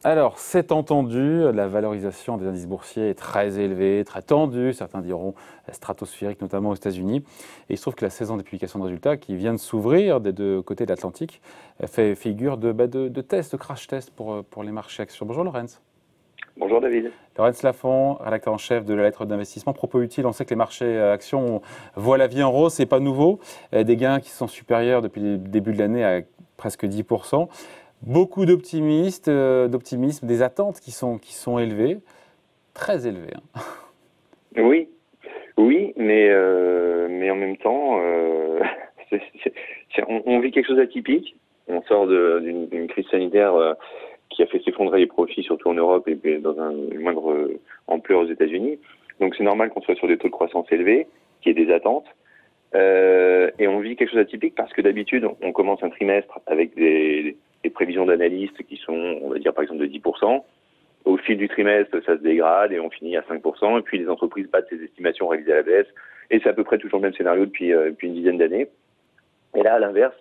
Alors, c'est entendu, la valorisation des indices boursiers est très élevée, très tendue, certains diront stratosphérique, notamment aux États-Unis. Et il se trouve que la saison des publications de résultats, qui vient de s'ouvrir des deux côtés de l'Atlantique, fait figure de test, de crash test pour les marchés actions. Bonjour Laurence. Bonjour David. Laurence Lafont, rédacteur en chef de la lettre d'investissement. Propos utile, on sait que les marchés actions voient la vie en rose, c'est pas nouveau. Des gains qui sont supérieurs depuis le début de l'année à presque 10%. Beaucoup d'optimisme, des attentes qui sont élevées, très élevées. Oui, oui, mais en même temps, on vit quelque chose d'atypique. On sort d'une crise sanitaire qui a fait s'effondrer les profits, surtout en Europe et dans une moindre ampleur aux États-Unis. Donc c'est normal qu'on soit sur des taux de croissance élevés, qu'il y ait des attentes. Et on vit quelque chose d'atypique parce que d'habitude, on commence un trimestre avec des prévisions d'analystes qui sont, on va dire par exemple de 10%. Au fil du trimestre, ça se dégrade et on finit à 5%. Et puis les entreprises battent ces estimations révisées à la baisse. Et c'est à peu près toujours le même scénario depuis une dizaine d'années. Et là, à l'inverse,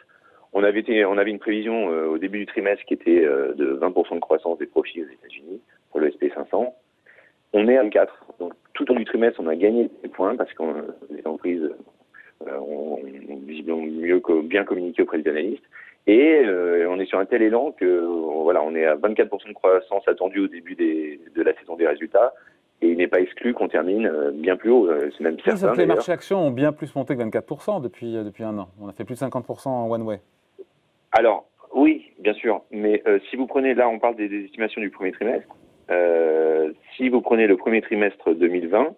on avait une prévision au début du trimestre qui était de 20% de croissance des profits aux États-Unis pour le SP500. On est à 4. Donc tout au long du trimestre, on a gagné des points parce que les entreprises ont visiblement bien communiqué auprès des analystes. Et on est sur un tel élan que voilà, on est à 24% de croissance attendue au début de la saison des résultats. Et il n'est pas exclu qu'on termine bien plus haut. C'est même Oui, sauf certain que les d'ailleurs. marchés actions ont bien plus monté que 24% depuis un an. On a fait plus de 50% en one way. Alors, oui, bien sûr. Mais si vous prenez, là on parle des estimations du premier trimestre. Si vous prenez le premier trimestre 2020,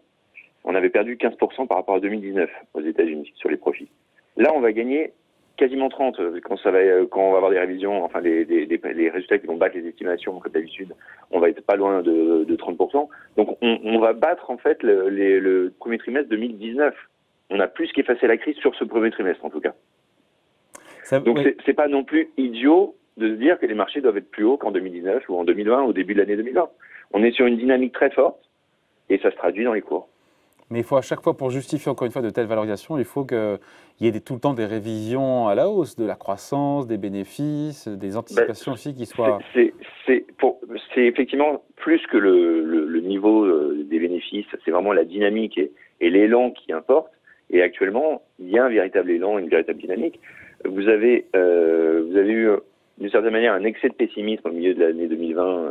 on avait perdu 15% par rapport à 2019 aux États-Unis sur les profits. Là, on va gagner quasiment 30 quand on va avoir des révisions, enfin les résultats qui vont battre les estimations comme d'habitude, on va être pas loin de 30%. Donc on va battre en fait le premier trimestre 2019. On a plus qu'effacé la crise sur ce premier trimestre en tout cas. Donc Oui. c'est pas non plus idiot de se dire que les marchés doivent être plus hauts qu'en 2019 ou en 2020, au début de l'année 2020. On est sur une dynamique très forte et ça se traduit dans les cours. Mais il faut à chaque fois, pour justifier encore une fois de telles valorisations, il faut qu'il y ait tout le temps des révisions à la hausse, de la croissance, des bénéfices, des Ben, anticipations aussi qui soient... c'est effectivement plus que le niveau des bénéfices, c'est vraiment la dynamique et l'élan qui importe. Et actuellement, il y a un véritable élan, une véritable dynamique. Vous avez eu d'une certaine manière un excès de pessimisme au milieu de l'année 2020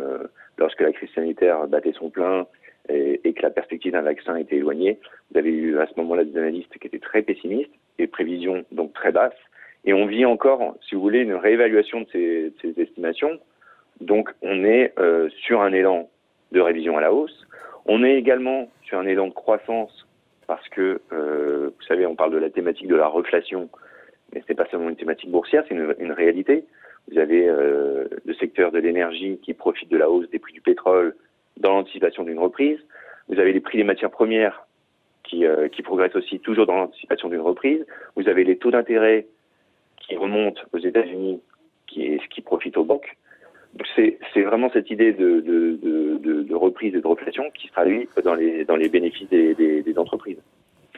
lorsque la crise sanitaire battait son plein et que la perspective d'un vaccin était éloignée. Vous avez eu à ce moment-là des analystes qui étaient très pessimistes, des prévisions donc très basses. Et on vit encore, si vous voulez, une réévaluation de ces estimations. Donc on est sur un élan de révision à la hausse. On est également sur un élan de croissance parce que, vous savez, on parle de la thématique de la reflation, mais ce n'est pas seulement une thématique boursière, c'est une réalité. Vous avez le secteur de l'énergie qui profite de la hausse des prix du pétrole dans l'anticipation d'une reprise. Vous avez les prix des matières premières qui progressent aussi toujours dans l'anticipation d'une reprise. Vous avez les taux d'intérêt qui remontent aux États-Unis, qui profitent aux banques. Donc c'est vraiment cette idée de reprise et de reflation qui se traduit dans les bénéfices des entreprises.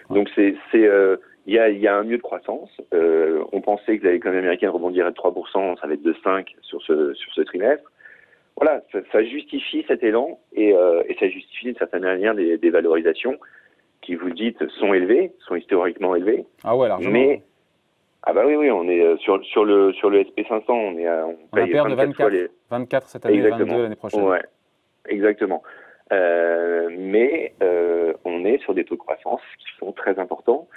Donc il y a un mieux de croissance. On pensait que l'économie américaine rebondirait de 3%, ça va être de 5% sur ce trimestre. Voilà, ça justifie cet élan et ça justifie d'une certaine manière des valorisations qui, vous le dites, sont élevées, sont historiquement élevées. Ah ouais, largement. Mais ah bah oui, on est sur le SP500, on On a paye perdu 24 fois 24 cette année et 22 l'année prochaine. Ouais, exactement. Mais on est sur des taux de croissance qui sont très importants.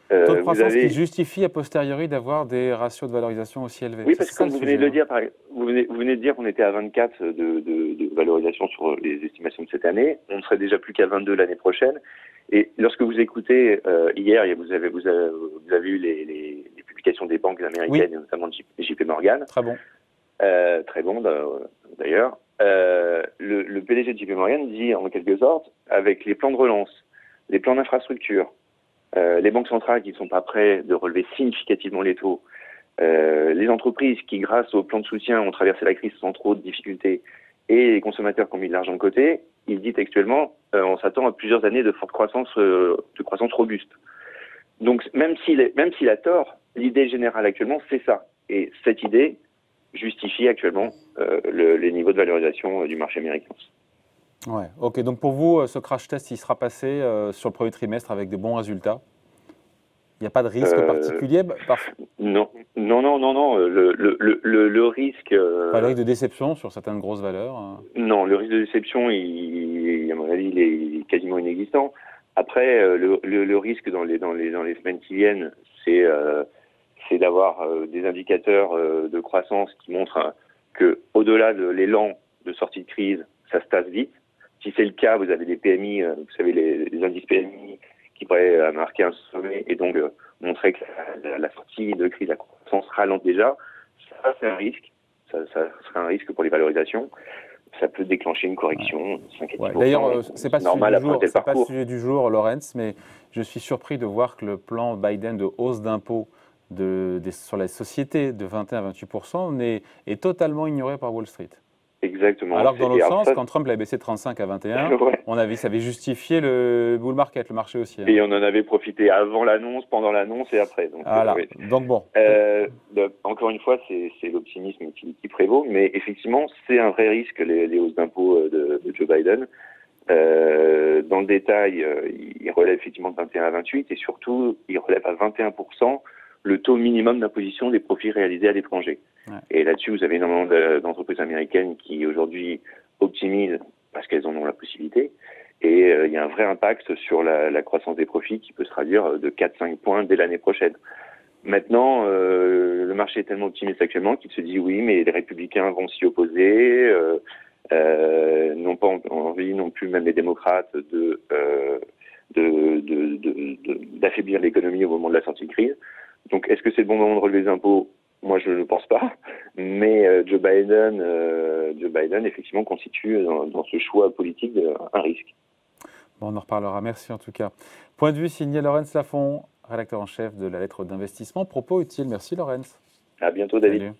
Taux de croissance qui justifie a posteriori d'avoir des ratios de valorisation aussi élevés. Oui, parce que comme vous venez de le dire, vous venez de dire qu'on était à 24 de valorisation sur les estimations de cette année. On ne serait déjà plus qu'à 22 l'année prochaine. Et lorsque vous écoutez hier, vous avez eu les publications des banques américaines, oui. et notamment de JP Morgan. Très bon. Très bon d'ailleurs. Le PDG de JP Morgan dit en quelque sorte, avec les plans de relance, les plans d'infrastructure, les banques centrales qui ne sont pas prêtes de relever significativement les taux, les entreprises qui, grâce au plan de soutien, ont traversé la crise sans trop de difficultés, et les consommateurs qui ont mis de l'argent de côté, il dit textuellement, on s'attend à plusieurs années de forte croissance robuste. Donc même s'il a tort, l'idée générale actuellement, c'est ça. Et cette idée, justifie actuellement les niveaux de valorisation du marché américain. Ouais, ok. Donc pour vous, ce crash test, il sera passé sur le premier trimestre avec de bons résultats? Il n'y a pas de risque particulier Non, non, non, non, non. Le risque. Pas de risque de déception sur certaines grosses valeurs? Non, le risque de déception, à mon avis, il est quasiment inexistant. Après, le risque dans les semaines qui viennent, c'est d'avoir des indicateurs de croissance qui montrent que, au-delà de l'élan de sortie de crise, ça se tasse vite. Si c'est le cas, vous avez des PMI, vous savez, les indices PMI qui pourraient marquer un sommet et donc montrer que la sortie de crise, la croissance ralente déjà. Ça, c'est un risque. Ça serait un risque pour les valorisations. Ça peut déclencher une correction. Ouais. D'ailleurs, c'est pas le sujet du jour, Laurence, mais je suis surpris de voir que le plan Biden de hausse d'impôts sur les sociétés de 21 à 28% est totalement ignoré par Wall Street. Exactement. Alors que dans l'autre sens, quand Trump l'a baissé de 35 à 21, ouais. Ça avait justifié le bull market, le marché aussi. Et on en avait profité avant l'annonce, pendant l'annonce et après. Donc, voilà. Donc bon. Encore une fois, c'est l'optimisme qui prévaut, mais effectivement, c'est un vrai risque, les hausses d'impôts de Joe Biden. Dans le détail, il relève effectivement de 21 à 28 et surtout, il relève à 21% le taux minimum d'imposition des profits réalisés à l'étranger. Ouais. Et là-dessus, vous avez énormément d'entreprises américaines qui aujourd'hui optimisent parce qu'elles en ont la possibilité. Et il y a un vrai impact sur la croissance des profits qui peut se traduire de 4-5 points dès l'année prochaine. Maintenant, le marché est tellement optimiste actuellement qu'il se dit oui, mais les républicains vont s'y opposer, n'ont pas envie non plus, même les démocrates, d'affaiblir l'économie au moment de la sortie de crise. Donc, est-ce que c'est le bon moment de relever les impôts? Moi, je ne pense pas. Mais Joe Biden, effectivement, constitue dans ce choix politique un risque. Bon, on en reparlera. Merci en tout cas. Point de vue signé Laurence Lafont, rédacteur en chef de la lettre d'investissement. Propos utiles. Merci Laurence. À bientôt, David. Salut.